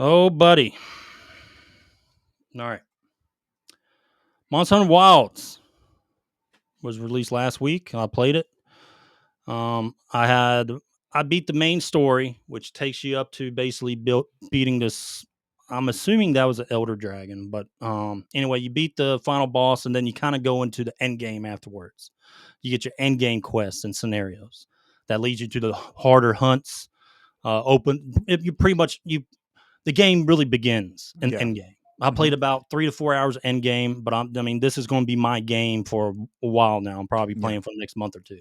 Oh, buddy. All right. Monster Hunter Wilds was released last week. I played it. I beat the main story, which takes you up to basically beating this. I'm assuming that was an Elder Dragon, but anyway, you beat the final boss, and then you kind of go into the end game afterwards. You get your end game quests and scenarios that leads you to the harder hunts. You pretty much the game really begins in Yeah. end game. I played about 3 to 4 hours end game, but I mean, this is going to be my game for a while now. I'm probably Yeah. playing for the next month or two.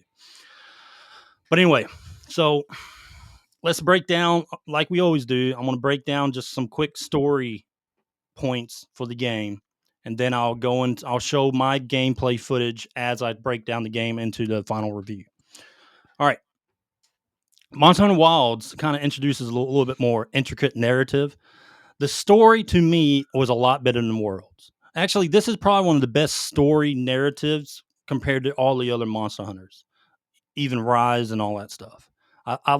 But anyway, so let's break down like we always do. I'm going to break down just some quick story points for the game, and then I'll show my gameplay footage as I break down the game into the final review. All right. Monster Hunter Wilds kind of introduces a little bit more intricate narrative. The story to me was a lot better than Worlds. Actually, this is probably one of the best story narratives compared to all the other Monster Hunters, even Rise and all that stuff. I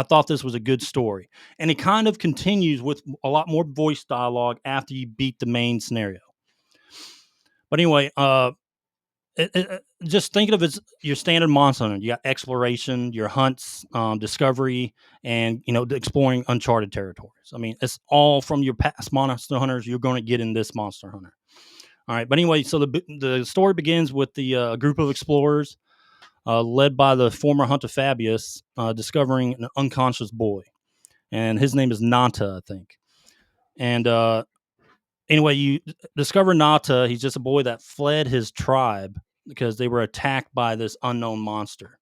thought this was a good story, and it kind of continues with a lot more voice dialogue after you beat the main scenario. But anyway, just think of it as your standard Monster Hunter. You got exploration, your hunts, discovery, and exploring uncharted territories. I mean, it's all from your past Monster Hunters you're going to get in this Monster Hunter. All right, but anyway, so the story begins with the group of explorers led by the former hunter Fabius discovering an unconscious boy, and his name is Nanta, I think. And anyway, you discover Nata. He's just a boy that fled his tribe because they were attacked by this unknown monster.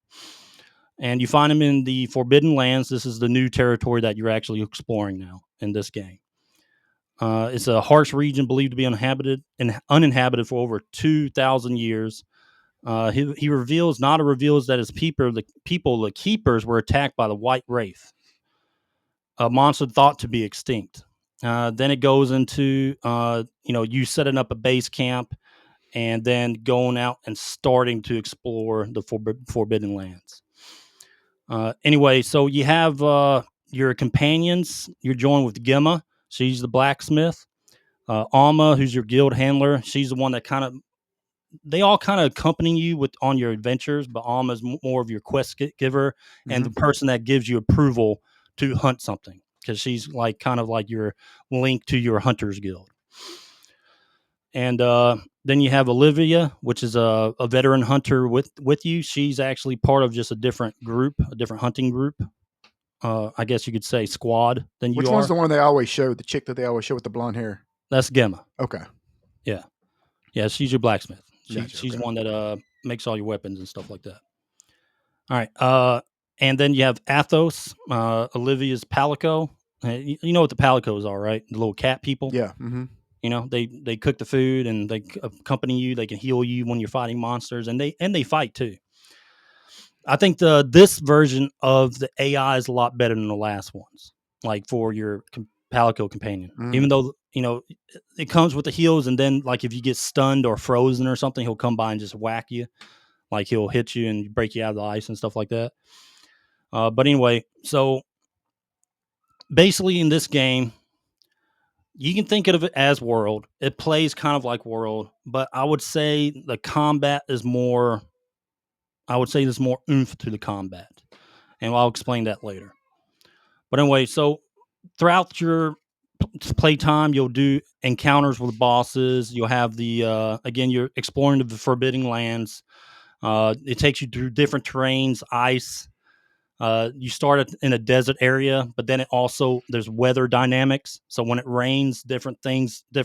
And you find him in the Forbidden Lands. This is the new territory that you're actually exploring now in this game. It's a harsh region believed to be uninhabited for over 2,000 years. He reveals, Nata reveals that his the keepers, were attacked by the White Wraith, a monster thought to be extinct. Then it goes into you setting up a base camp and then going out and starting to explore the Forbidden Lands. Anyway, so you have your companions. You're joined with Gemma. She's the blacksmith. Alma, who's your guild handler. She's the one that they all kind of accompany you on your adventures, but Alma's more of your quest giver and the person that gives you approval to hunt something, because she's like kind of like your link to your hunters guild. And then you have Olivia, which is a veteran hunter with you. She's actually part of just a different hunting group. I guess you could say squad than Which you one's are. the one they always show? The chick that they always show with the blonde hair? That's Gemma. Okay. Yeah, she's your blacksmith. Gotcha, She's okay. one that makes all your weapons and stuff like that. All right. And then you have Athos, Olivia's Palico. You know what the Palicos are, right? The little cat people. Yeah. They cook the food and they accompany you. They can heal you when you're fighting monsters, and they fight too. I think this version of the AI is a lot better than the last ones. Like for your Palico companion, even though it comes with the heals, and then like if you get stunned or frozen or something, he'll come by and just whack you. Like he'll hit you and break you out of the ice and stuff like that. But anyway, so basically in this game, you can think of it as World. It plays kind of like World, but I would say the combat is more. I would say there's more oomph to the combat, and I'll explain that later. But anyway, so throughout your playtime, you'll do encounters with bosses. You'll have again, you're exploring the Forbidden Lands. It takes you through different terrains, ice. You start in a desert area, but then there's weather dynamics. So when it rains, different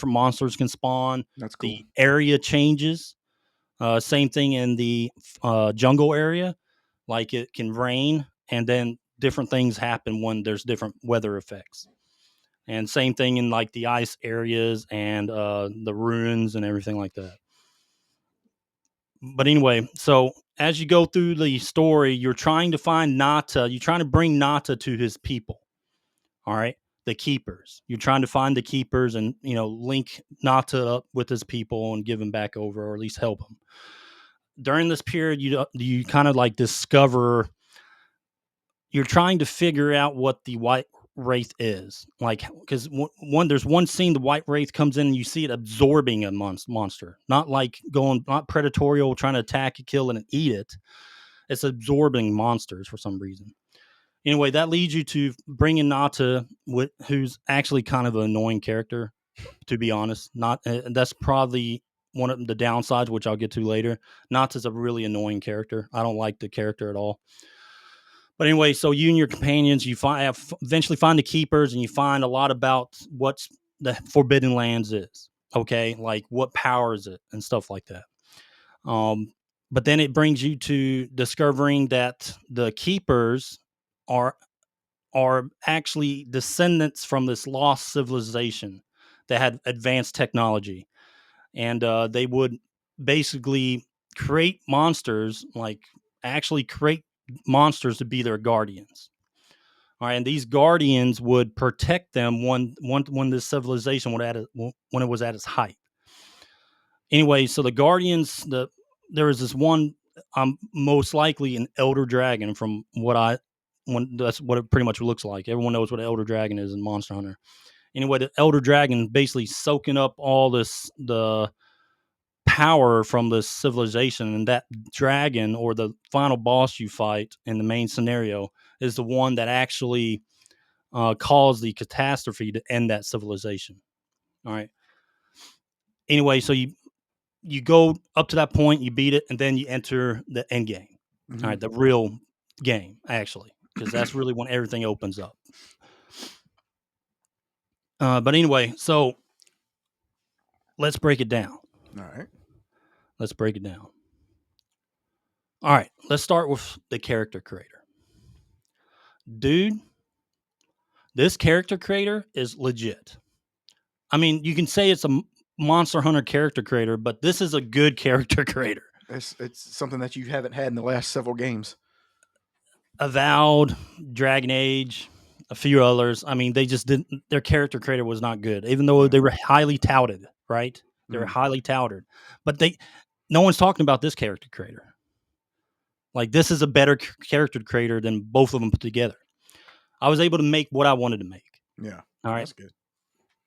monsters can spawn. That's cool. The area changes. Same thing in the jungle area. Like it can rain, and then different things happen when there's different weather effects. And same thing in like the ice areas and the ruins and everything like that. But anyway, so as you go through the story, you're trying to find Nata. You're trying to bring Nata to his people. All right, the keepers. You're trying to find the keepers and link Nata up with his people and give him back over, or at least help him. During this period, you kind of like discover. You're trying to figure out what the White wraith is. Like, because there's one scene the white wraith comes in and you see it absorbing a monster, not like not predatorial trying to attack, kill, and eat it. It's absorbing monsters for some reason. Anyway, that leads you to bring in Nata, who's actually kind of an annoying character, to be honest. Not That's probably one of the downsides, which I'll get to later. Nata's a really annoying character. I don't like the character at all. But anyway, so you and your companions, eventually find the keepers, and you find a lot about what's the Forbidden Lands is. Okay, like what powers it and stuff like that. Um, but then it brings you to discovering that the keepers are actually descendants from this lost civilization that had advanced technology, and they would basically create monsters, like actually create monsters to be their guardians. All right, and these guardians would protect them when this civilization when it was at its height. Anyway, so the guardians, there was this one, most likely an elder dragon from when that's what it pretty much looks like. Everyone knows what an elder dragon is in Monster Hunter. Anyway, the elder dragon basically soaking up all the power from this civilization, and that dragon, or the final boss you fight in the main scenario, is the one that actually caused the catastrophe to end that civilization. All right. Anyway, so you go up to that point, you beat it, and then you enter the end game. Mhm. All right, the real game, actually, because that's really when everything opens up. But anyway, so let's break it down. All right. Let's break it down. All right, let's start with the character creator. Dude, this character creator is legit. I mean, you can say it's a Monster Hunter character creator, but this is a good character creator. It's something that you haven't had in the last several games. Avowed, Dragon Age, a few others. I mean, they just didn't. Their character creator was not good, even though they were highly touted. Right? They were highly touted, but no one's talking about this character creator. Like, this is a better character creator than both of them put together. I was able to make what I wanted to make. Yeah. All right. That's good.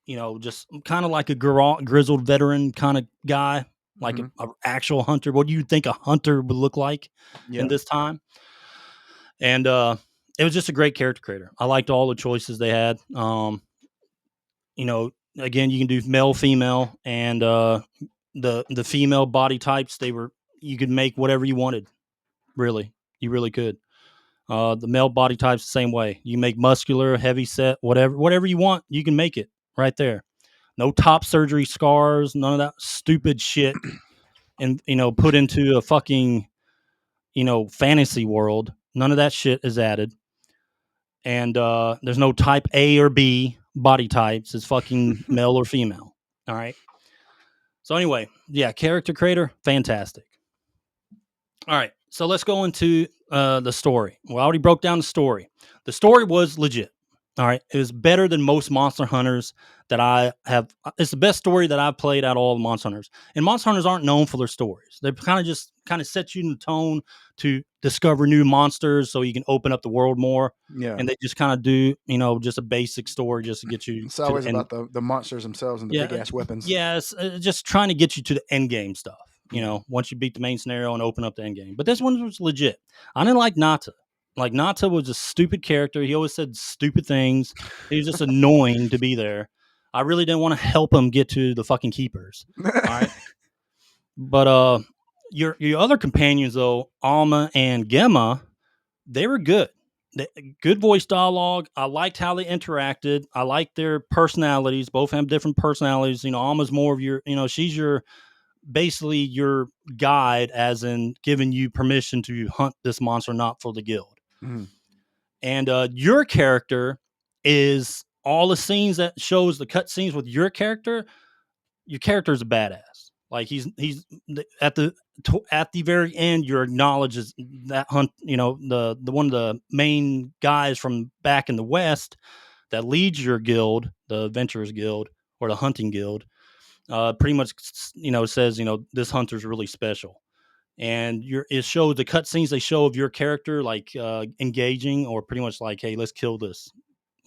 You know, just kind of like a grizzled veteran kind of guy, like Mhm. a actual hunter. What do you think a hunter would look like in Yeah. this time? And it was just a great character creator. I liked all the choices they had. You know, again, you can do male, female, and the female body types. You could make whatever you wanted. Really, you really could. The male body types the same way. You make muscular, heavy set, whatever you want, you can make it right there. No top surgery scars, none of that stupid shit, and put into a fucking fantasy world. None of that shit is added, and there's no type A or B body types. It's fucking male or female. All right. So anyway, yeah, character creator, fantastic. All right, so let's go into the story. We already broke down the story. The story was legit. All right, it was better than most Monster Hunters that I have. It's the best story that I've played out of all the Monster Hunters. And Monster Hunters aren't known for their stories. They kind of set you in the tone to discover new monsters, so you can open up the world more. Yeah. And they just kind of do, just a basic story just to get you It's to the always end. about the monsters themselves and the Yeah, big ass weapons. yeah, it's just trying to get you to the end game stuff. Yeah. Once you beat the main scenario and open up the end game. But this one was legit. I didn't like Nata. Like, Nata was a stupid character. He always said stupid things. He was just annoying to be there. I really didn't want to help him get to the fucking keepers. All right. But your other companions though, Alma and Gemma, they were good. Good voice dialogue. I liked how they interacted. I liked their personalities. Both have different personalities. Alma's more of she's basically your guide, as in giving you permission to hunt this monster, not for the guild. Mhm. And your character is all the scenes that shows the cut scenes with your character. Your character is a badass. Like, he's at the very end, you're acknowledges that hunt. The one of the main guys from back in the West that leads your guild, the Adventurers Guild or the Hunting Guild, pretty much says this hunter's really special. And it shows the cutscenes they show of your character, like engaging, or pretty much like, hey, let's kill this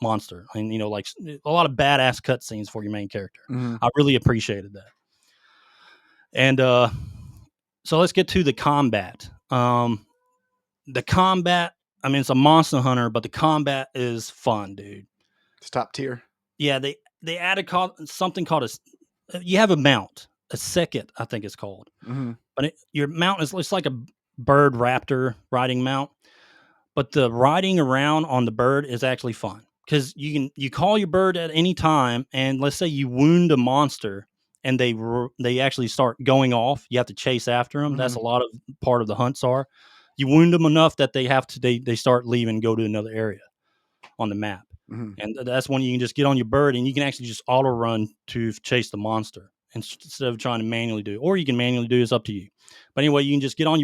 monster, and like a lot of badass cutscenes for your main character. Mhm. I really appreciated that. And so let's get to the combat. The combat, I mean, it's a Monster Hunter, but the combat is fun, dude. It's top tier. Yeah, they added something called you have a mount, a second, I think it's called. Mhm. But your mount is it's like a bird raptor riding mount, but the riding around on the bird is actually fun because you call your bird at any time, and let's say you wound a monster and they actually start going off. You have to chase after them. That's a Mhm. lot of part of the hunts are. You wound them enough that they start leaving, go to another area on the map. Mhm. And that's when you can just get on your bird and you can actually just auto run to chase the monster instead of trying to manually do it. Or you can manually do it, it's up to you. But anyway, you can just get on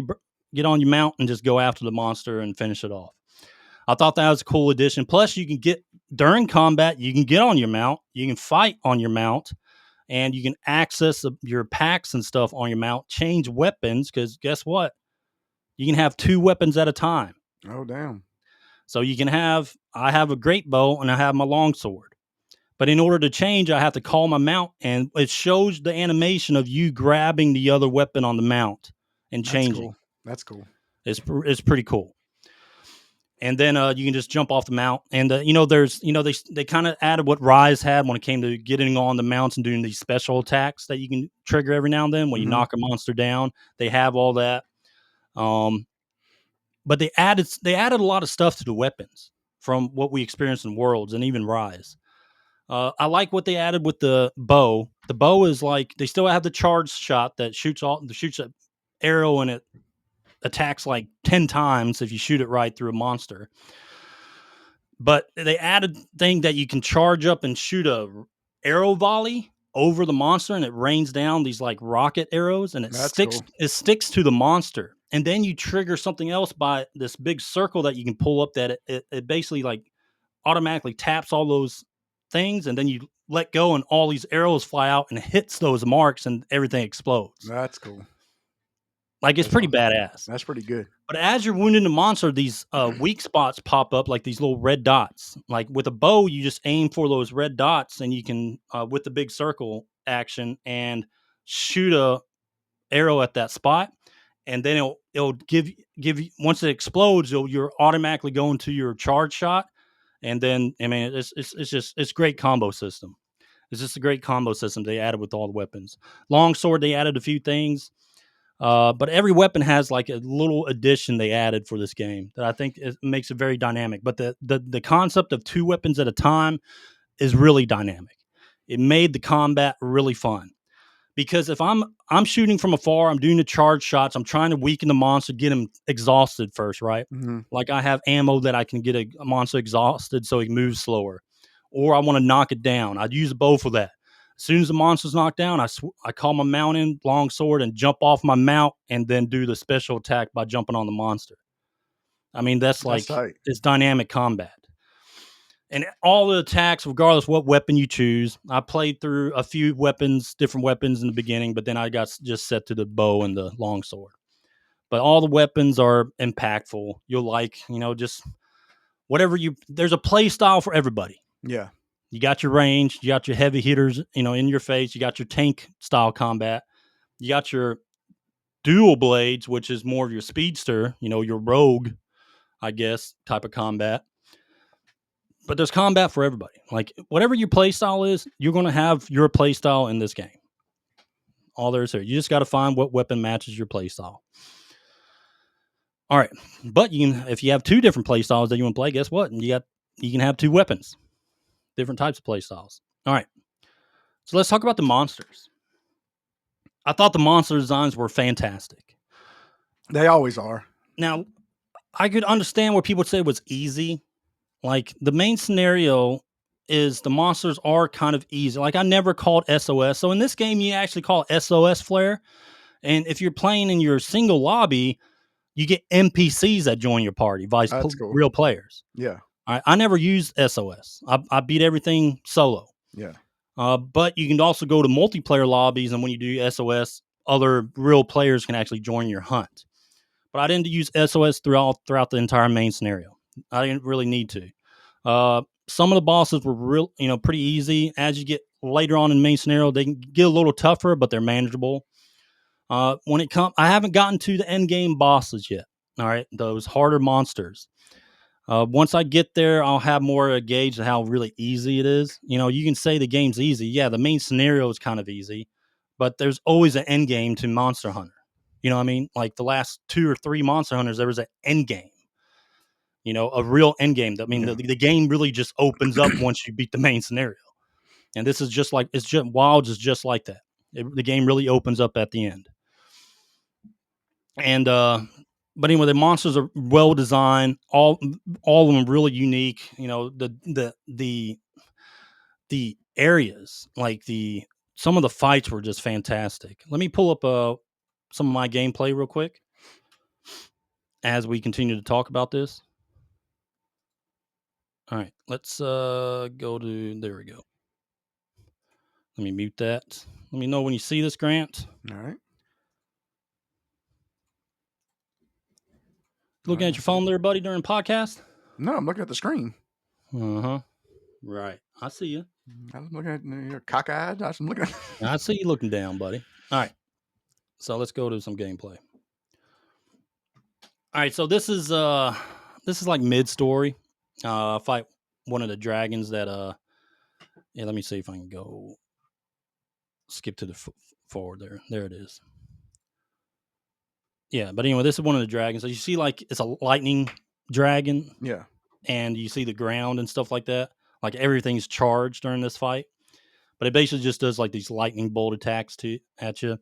your mount and just go after the monster and finish it off. I thought that was a cool addition. Plus, you can get during combat, you can get on your mount, you can fight on your mount, and you can access your packs and stuff on your mount, change weapons, because guess what? You can have 2 weapons at a time. Oh, damn. So I have a great bow and I have my longsword. But in order to change, I have to call my mount, and it shows the animation of you grabbing the other weapon on the mount and That's changing. cool. That's cool. It's pretty cool. And then you can just jump off the mount, and they kind of added what Rise had when it came to getting on the mounts and doing these special attacks that you can trigger every now and then when you Mhm. knock a monster down. They have all that, um, but they added a lot of stuff to the weapons from what we experienced in Worlds and even Rise. I like what they added with the bow. The bow is like they still have the charge shot that shoots an arrow, and it attacks like 10 times if you shoot it right through a monster. But they added thing that you can charge up and shoot a arrow volley over the monster, and it rains down these like rocket arrows, and That's cool. it sticks to the monster. And then you trigger something else by this big circle that you can pull up that it basically like automatically taps all those things, and then you let go and all these arrows fly out and hits those marks and everything explodes. That's cool. Like it's That's pretty awesome. badass. That's pretty good. But as you're wounding the monster, these weak spots pop up, like these little red dots. Like with a bow, you just aim for those red dots, and you can with the big circle action and shoot a arrow at that spot, and then it'll give you once it explodes, you're automatically going to your charge shot, and then I mean it's great combo system. It's just a great combo system they added with all the weapons. Longsword, they added a few things. But every weapon has like a little addition they added for this game that I think makes it very dynamic. But the concept of 2 weapons at a time is really dynamic. It made the combat really fun because if I'm shooting from afar, I'm doing the charge shots. I'm trying to weaken the monster, get him exhausted first, right? Mhm. Like I have ammo that I can get a monster exhausted so he moves slower, or I want to knock it down. I'd use both for that. As soon as the monster's knocked down, I call my mount in long sword and jump off my mount, and then do the special attack by jumping on the monster. I mean, that's That's like tight. it's dynamic combat. And all the attacks, regardless what weapon you choose, I played through a few different weapons in the beginning, but then I got just set to the bow and the longsword. But all the weapons are impactful. You'll like, just whatever there's a play style for everybody. Yeah. You got your range, you got your heavy hitters, in your face, you got your tank style combat, you got your dual blades, which is more of your speedster, your rogue, I guess, type of combat. But there's combat for everybody. Like whatever your play style is, you're going to have your play style in this game. All there is here. You just got to find what weapon matches your play style. All right, but if you have 2 different play styles that you want to play, guess what? You can have 2 weapons, different types of play styles. All right, so let's talk about the monsters. I thought the monster designs were fantastic. They always are. Now, I could understand where people would say it was easy. Like the main scenario is the monsters are kind of easy. Like I never called SOS. So in this game, you actually call SOS flare. And if you're playing in your single lobby, you get NPCs that join your party, That's cool. real players. Yeah. I never used SOS. I beat everything solo. Yeah. But you can also go to multiplayer lobbies, and when you do SOS, other real players can actually join your hunt. But I didn't use SOS throughout the entire main scenario. I didn't really need to. Some of the bosses were real, pretty easy. As you get later on in the main scenario, they can get a little tougher, but they're manageable. When it comes, I haven't gotten to the end game bosses yet. All right, those harder monsters. Once I get there, I'll have more of a gauge of how really easy it is. You can say the game's easy. Yeah, the main scenario is kind of easy, but there's always an end game to Monster Hunter. You know what I mean? Like the last 2 or 3 Monster Hunters, there was an end game. A real end game. I mean, Yeah. the game really just opens up once you beat the main scenario. And this is just like it's just Wilds is just like that. The game really opens up at the end. And but anyway, the monsters are well designed. All of them really unique. The areas, like the some of the fights were just fantastic. Let me pull up some of my gameplay real quick as we continue to talk about this. All right, let's go to there we go. Let me mute that. Let me know when you see this, Grant. All right. Looking at your phone there, buddy, during podcast? No, I'm looking at the screen. Uh-huh. Right. I see you. I'm looking at your cockeyed. I'm looking at I see you looking down, buddy. All right. So let's go to some gameplay. All right, so this is like mid story. Fight one of the dragons that yeah, let me see if I can go skip to the forward there. There it is. Yeah, but anyway, this is one of the dragons. So you see like it's a lightning dragon Yeah. and you see the ground and stuff like that. Like everything's charged during this fight. But it basically just does like these lightning bolt attacks at you.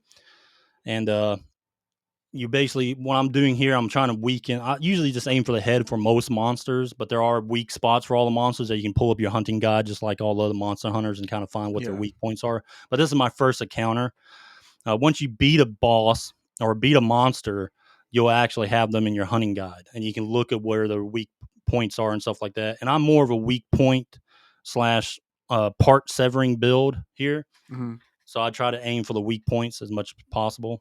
And you basically what I'm doing here, I'm trying to weaken. I usually just aim for the head for most monsters, but there are weak spots for all the monsters that you can pull up your hunting guide, just like all the other monster hunters, and kind of find what their Yeah. weak points are. But this is my first encounter. Once you beat a boss or beat a monster, you'll actually have them in your hunting guide, and you can look at where their weak points are and stuff like that. And I'm more of a weak point slash part severing build here, Mm-hmm. so I try to aim for the weak points as much as possible.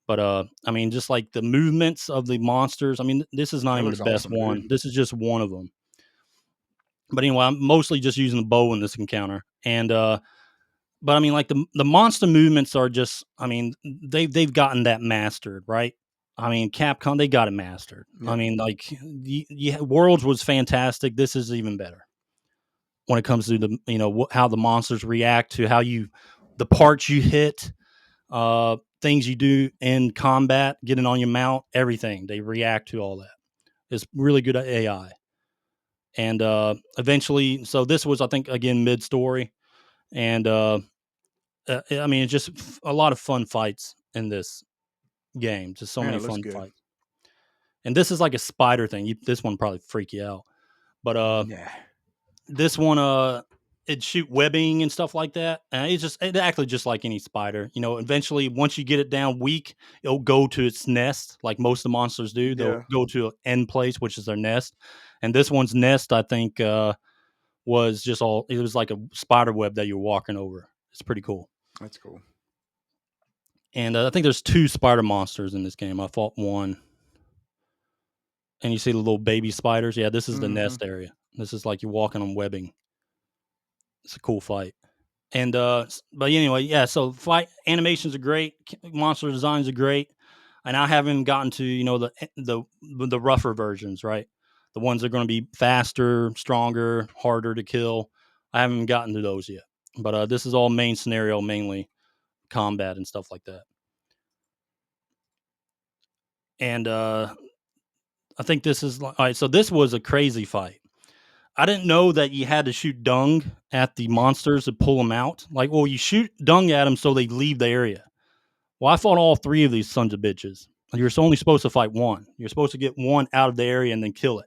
But I mean, just like the movements of the monsters. I mean, this is not That even the looks best awesome, one. dude. This is just one of them. But anyway, I'm mostly just using the bow in this encounter, and but I mean, like the monster movements are just. I mean, they've gotten that mastered, right? I mean, Capcom they got it mastered. I Yeah. mean, like Worlds was fantastic. This is even better when it comes to the how the monsters react to how you the parts you hit, things you do in combat, getting on your mount, everything. They react to all that. It's really good at AI. And eventually, so this was, I think, again, mid story. And I mean, it's just a lot of fun fights in this game. Just so Yeah, many it looks fun good. fights. And this is like a spider thing. This one probably freak you out. But Yeah. this one, it shoot webbing and stuff like that. And it actually just like any spider. Eventually, once you get it down weak, it'll go to its nest, like most of the monsters do. They'll Yeah. go to an end place, which is their nest. And this one's nest, I think, was just all. It was like a spider web that you're walking over. It's pretty cool. That's cool. And I think there's 2 spider monsters in this game. I fought one. And you see the little baby spiders. Yeah, this is the Mm-hmm. nest area. This is like you're walking on webbing. It's a cool fight. And but anyway, yeah. So fight animations are great. Monster designs are great. And I haven't gotten to the rougher versions, right? The ones that are going to be faster, stronger, harder to kill. I haven't gotten to those yet. But this is all main scenario, mainly combat and stuff like that. And I think this is all right. So this was a crazy fight. I didn't know that you had to shoot dung at the monsters to pull them out. Like, well, you shoot dung at them so they leave the area. Well, I fought all 3 of these sons of bitches. You're only supposed to fight one. You're supposed to get one out of the area and then kill it.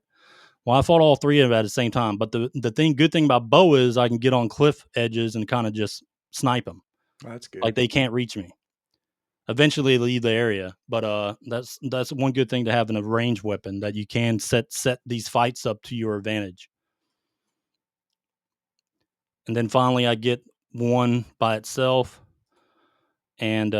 Well, I fought all 3 of them at the same time. But the good thing about bow is I can get on cliff edges and kind of just snipe them. That's Like good. they can't reach me. Eventually, they leave the area. But that's one good thing to have in a range weapon, that you can set these fights up to your advantage. And then finally, I get one by itself. And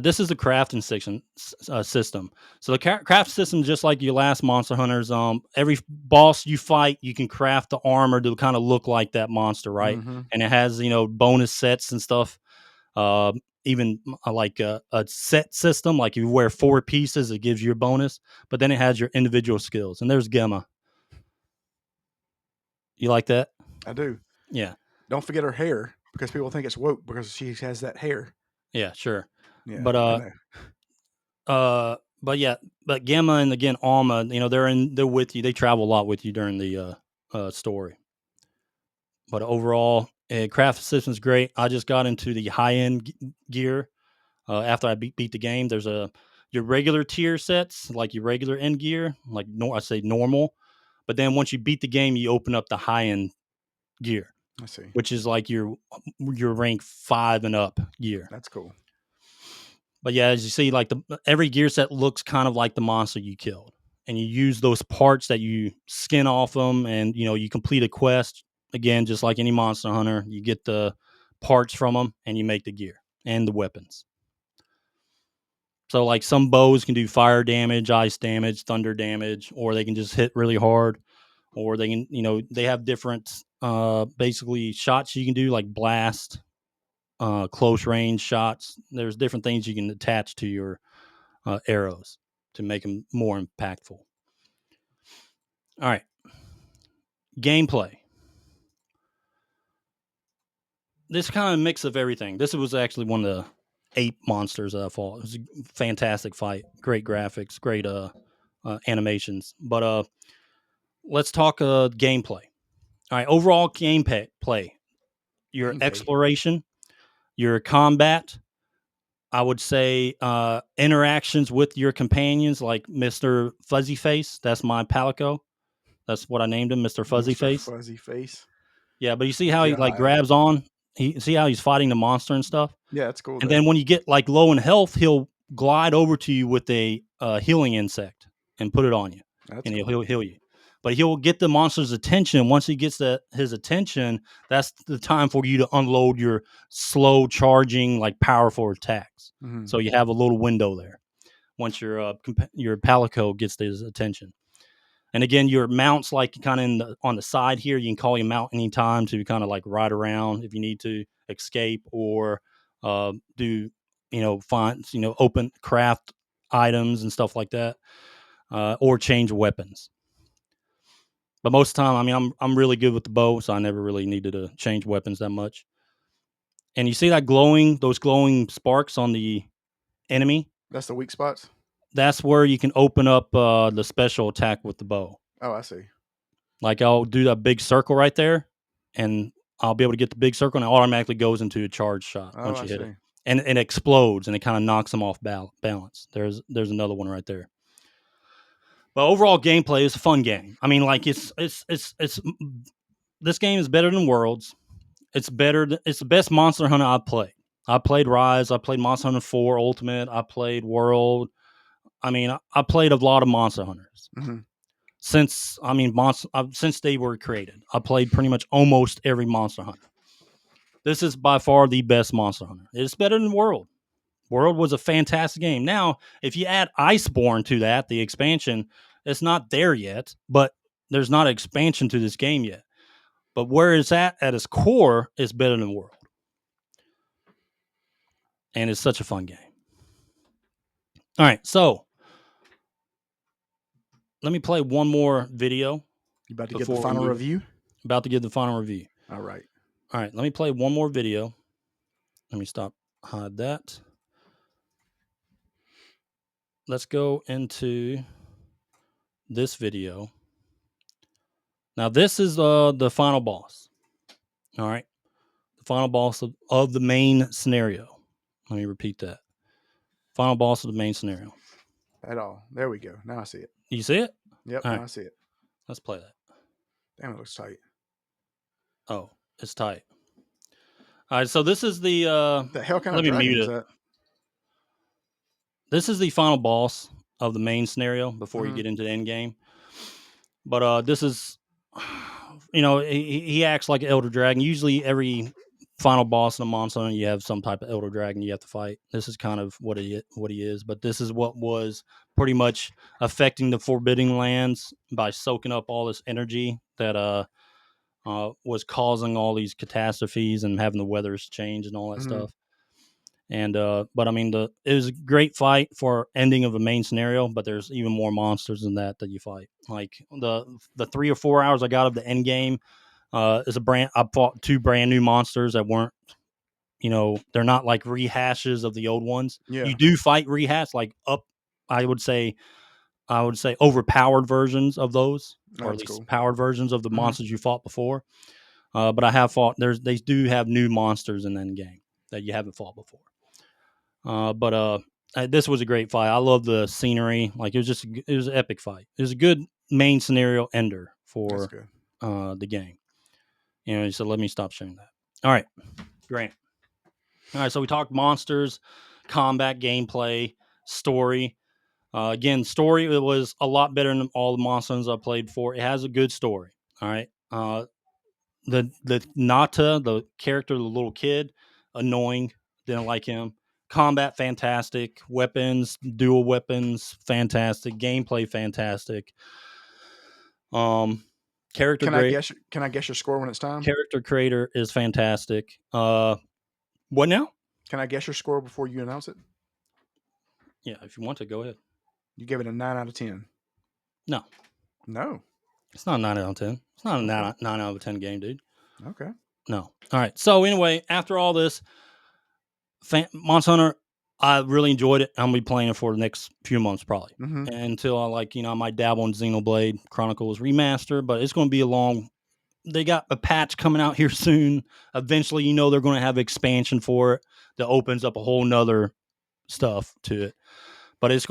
this is the crafting system. So the craft system, just like your last Monster Hunters, every boss you fight, you can craft the armor to kind of look like that monster, right? Mm-hmm. And it has bonus sets and stuff. Uh, Even like a set system, like if you wear 4 pieces, it gives you a bonus. But then it has your individual skills. And there's Gemma. You like that? I do. Yeah, Don't forget her hair because people think it's woke because she has that hair. yeah, sure. Yeah, But I know. but yeah, but Gamma and again Alma, they're with you. They travel a lot with you during the story. But overall, craft system's great. I just got into the high end gear after I beat the game. There's your regular tier sets, like your regular end gear, like I say normal. But then once you beat the game, you open up the high end gear, I see. which is like your rank 5 and up gear. That's cool. But yeah, as you see, like every gear set looks kind of like the monster you killed, and you use those parts that you skin off them, and you complete a quest again, just like any monster hunter. You get the parts from them, and you make the gear and the weapons. So like some bows can do fire damage, ice damage, thunder damage, or they can just hit really hard, or they can they have different basically shots you can do like blast, close range shots. There's different things you can attach to your arrows to make them more impactful. All right, gameplay. This kind of mix of everything. This was actually one of the ape monsters that I fought. It was a fantastic fight, great graphics, great animations. But let's talk gameplay. All right, overall play. Your Gameplay. exploration, your combat. I would say interactions with your companions, like Mr. Fuzzy Face. That's my Palico. That's what I named him, Mr. Fuzzy Mr. Face. Fuzzy Face. Yeah, but you see how he like God. grabs on? He see how he's fighting the monster and stuff? Yeah, that's cool And though. then when you get like low in health, he'll glide over to you with a healing insect and put it on you, That's and cool. he'll heal you. But he'll get the monster's attention. Once he gets his attention, that's the time for you to unload your slow charging, like powerful attacks. Mm-hmm. So you have a little window there once your Palico gets his attention. And again, your mounts like kind of on the side here. You can call your mount anytime to kind of like ride around if you need to escape or do find open craft items and stuff like that, or change weapons. But most of the time, I mean, I'm really good with the bow, so I never really needed to change weapons that much. And you see those glowing sparks on the enemy. That's the weak spots. That's where you can open up the special attack with the bow. Oh, I see. Like I'll do that big circle right there, and I'll be able to get the big circle, and it automatically goes into a charge shot Oh, once I you hit it, see. and it explodes, and it kind of knocks them off balance. There's another one right there. But overall gameplay is a fun game. I mean, like it's this game is better than Worlds. It's better. It's the best Monster Hunter I've played. I played Rise. I played Monster Hunter 4 Ultimate. I played World. I mean, I played a lot of Monster Hunters. Mm-hmm. Since they were created. I played pretty much almost every Monster Hunter. This is by far the best Monster Hunter. It's better than World. World was a fantastic game. Now, if you add Iceborne to that, the expansion, it's not there yet, but there's not an expansion to this game yet. But where it's at its core is better than World. And it's such a fun game. All right, so let me play one more video You about to give the before we final move. review? About to give the final review. All right. All right, let me play one more video. Let me hide that. Let's go into this video. Now, this is the final boss. All right, the final boss of the main scenario. Let me repeat that. Final boss of the main scenario. At all. There we go. Now I see it. You see it? Yep. All Now right, I see it. let's play that. Damn, it looks tight. Oh, it's tight. All right, so this is the. What the hell kind Let of me dragon mute is it. that? This is the final boss of the main scenario before you Mm-hmm. get into the end game. But this is, he acts like an elder dragon. Usually, every final boss in a monster hunter, you have some type of elder dragon you have to fight. This is kind of what he is, but this is what was pretty much affecting the Forbidden Lands by soaking up all this energy that was causing all these catastrophes and having the weathers change and all that Mhm. stuff. And but I mean, it was a great fight for ending of a main scenario. But there's even more monsters than that you fight. Like the 3 or 4 hours I got of the end game is a brand. I fought 2 brand new monsters that weren't, they're not like rehashes of the old ones. Yeah, You do fight rehash like up. I would say overpowered versions of those, or at that's least cool. powered versions of the Mhm. monsters you fought before. But I have fought. They do have new monsters in that game that you haven't fought before. But this was a great fight. I love the scenery. Like it was an epic fight. It was a good main scenario ender That's for good. the game. So let me stop sharing that. All right, Grant. All right, so we talked monsters, combat, gameplay, story. Again, story, it was a lot better than all the monsters I played before. It has a good story. All right. The Nata, the character, the little kid, annoying. Didn't like him. Combat, fantastic. Weapons, dual weapons, fantastic. Gameplay, fantastic. Um, character great. Can I guess your score when it's time? Character creator is fantastic. What now? Can I guess your score before you announce it? Yeah, if you want to, go ahead. You gave it a 9 out of 10. No, No. it's not a 9 out of 10. It's not a Okay. 9 out of 10 game, dude. Okay. No. All right. So anyway, after all this, Monster Hunter, I really enjoyed it. I'm gonna be playing it for the next few months probably, Mm-hmm. until I might dabble in Xenoblade Chronicles Remaster, but it's going to be a long. They got a patch coming out here soon. Eventually, they're going to have expansion for it that opens up a whole nother stuff to it. But it's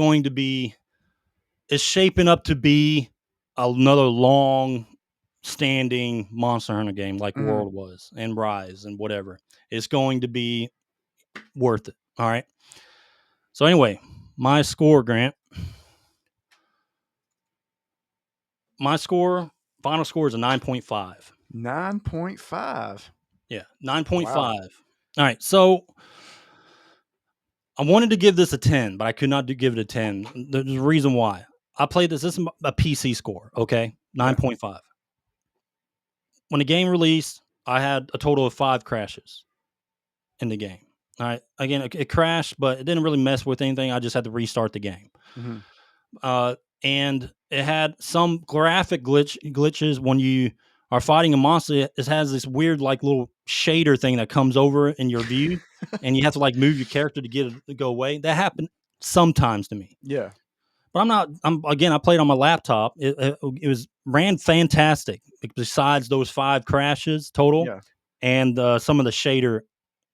shaping up to be another long standing Monster Hunter game like Mm-hmm. World was and Rise and whatever. It's going to be worth it. All right. So anyway, my score, Grant. My final score is a 9.5. 9.5. Yeah, Wow. 9.5. All right. So I wanted to give this a 10, but I could not give it a 10. There's a reason why. I played this. This is a PC score. Okay. Yeah. 9.5. When the game released, I had a total of 5 crashes in the game. All right. Again, it crashed, but it didn't really mess with anything. I just had to restart the game. Mm-hmm. And it had some graphic glitches when you are fighting a monster. It has this weird like little shader thing that comes over in your view, and you have to like move your character to get it to go away. That happened sometimes to me, Yeah. but I played on my laptop. It was ran fantastic. Besides those 5 crashes total, Yeah. and some of the shader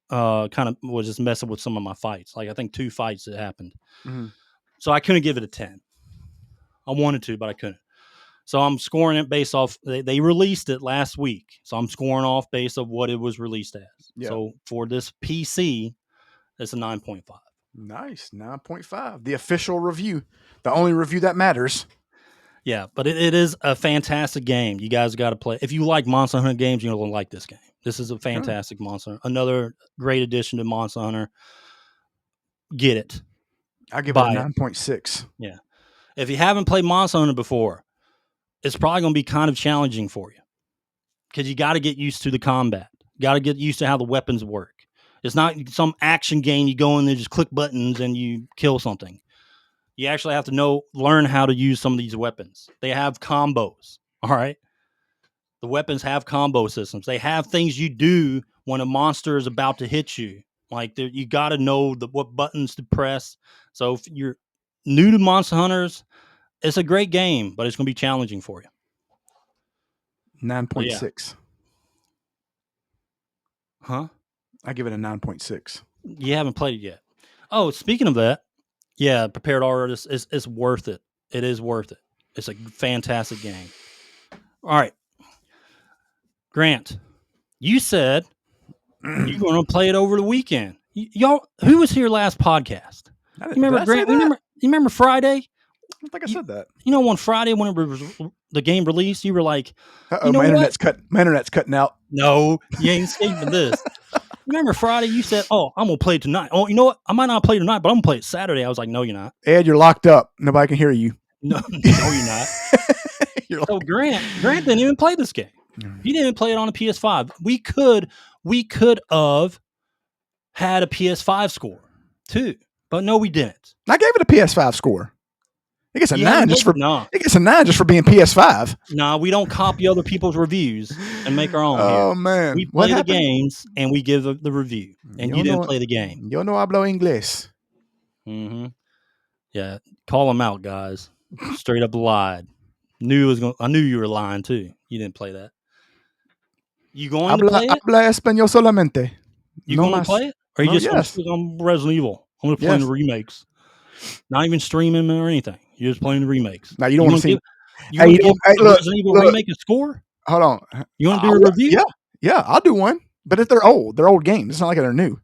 kind of was just messing with some of my fights. Like I think 2 fights that happened, Mm-hmm. so I couldn't give it a 10. I wanted to, but I couldn't. So I'm scoring it based off. They released it last week, so I'm scoring off based of what it was released as. Yeah. So for this PC, it's a 9.5. Nice. 9.5. The official review. The only review that matters. Yeah, but it is a fantastic game. You guys got to play. If you like Monster Hunter games, you're gonna like this game. This is a Okay. fantastic Monster. Another great addition to Monster Hunter. Get it, I give it a buy it. 9.6. Yeah. If you haven't played Monster Hunter before, it's probably gonna be kind of challenging for you because you got to get used to the combat. Got to get used to how the weapons work. It's not some action game you go in there, just click buttons and you kill something. You actually have to learn how to use some of these weapons. They have combos. All right. The weapons have combo systems. They have things you do when a monster is about to hit you. Like you got to know what buttons to press. So if you're new to Monster Hunters, it's a great game, but it's going to be challenging for you. 9.6. Huh? I give it a 9.6. You haven't played it yet. Oh, speaking of that, yeah, Prepared Artist is worth it. It is worth it. It's a fantastic game. All right, Grant, you said you're going to play it over the weekend. Y'all, who was here last podcast? You remember Did I say Grant? that? You remember Friday? I don't think I said that. On Friday when the game released, you were like, Uh-oh, you know my what? internet's cutting out. No, you ain't escaping this. Remember Friday? You said, "Oh, I'm gonna play tonight." Oh, you know what? I might not play tonight, but I'm gonna play it Saturday. I was like, "No, you're not. Ed, you're locked up. Nobody can hear you. No, no, you're not." You're So Grant didn't even play this game. He didn't even play it on a PS5. We could have had a PS5 score too, but no, we didn't. I gave it a PS5 score. It gets a You 9 haven't just played for it? No. it gets a 9 just for being PS5. No, we don't copy other people's reviews and make our own here. Oh man, We what play the happened? games and we give the review, and you didn't play the game. Yo no hablo inglés. Mm-hmm. Yeah, call them out, guys. Straight up lied. I knew you were lying too. You didn't play that. You going to play it? Habla español solamente. You No going to más. play it? Or you Oh, just yes. I'm Resident Evil. I'm going to play Yes. the remakes. Not even streaming or anything. You're just playing the remakes. Now you don't want to see. You want to give the Look, Resident Evil remake a score? hold on. You want to do a review? Yeah, I'll do one. But if they're old games. It's not like they're new.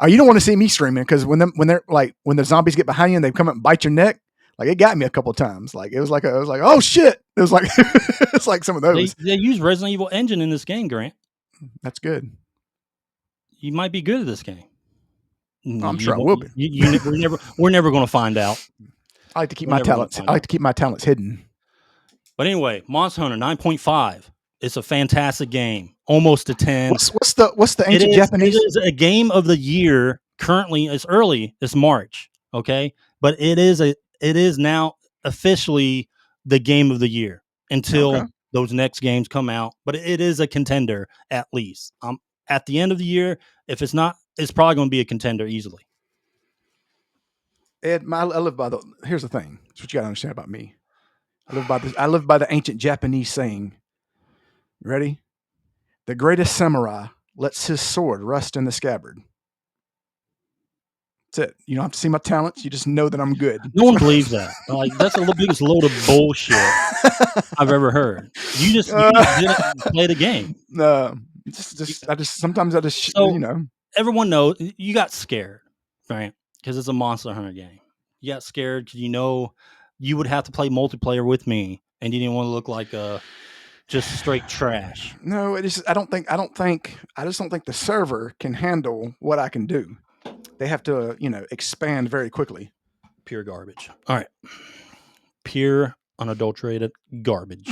You don't want to see me streaming because when the zombies get behind you and they come up and bite your neck, like it got me a couple of times. Like it was like oh shit. It was like it's like some of those. They use Resident Evil engine in this game, Grant. That's good. You might be good at this game. I'm sure I will be. We're never going to find out. I like to keep my talents. I like to keep my talents hidden. But anyway, Monster Hunter 9.5. It's a fantastic game. Almost a 10. What's the ancient Japanese? It is a game of the year. Currently, it's early. It's March. Okay, but it is now officially the game of the year until those next games come out. But it is a contender at least. At the end of the year, if it's not, it's probably going to be a contender easily. Ed, I live by the. Here's the thing. That's what you got to understand about me. I live by this. I live by the ancient Japanese saying. Ready? The greatest samurai lets his sword rust in the scabbard. That's it. You don't have to see my talents. You just know that I'm good. No one believes that. Like that's the biggest load of bullshit I've ever heard. You just didn't play the game. Sometimes I just Everyone knows you got scared, right? Because it's a Monster Hunter game. You got scared because you would have to play multiplayer with me, and you didn't want to look like just straight trash. No, I just don't think the server can handle what I can do. They have to, expand very quickly. Pure garbage. All right. Pure unadulterated garbage.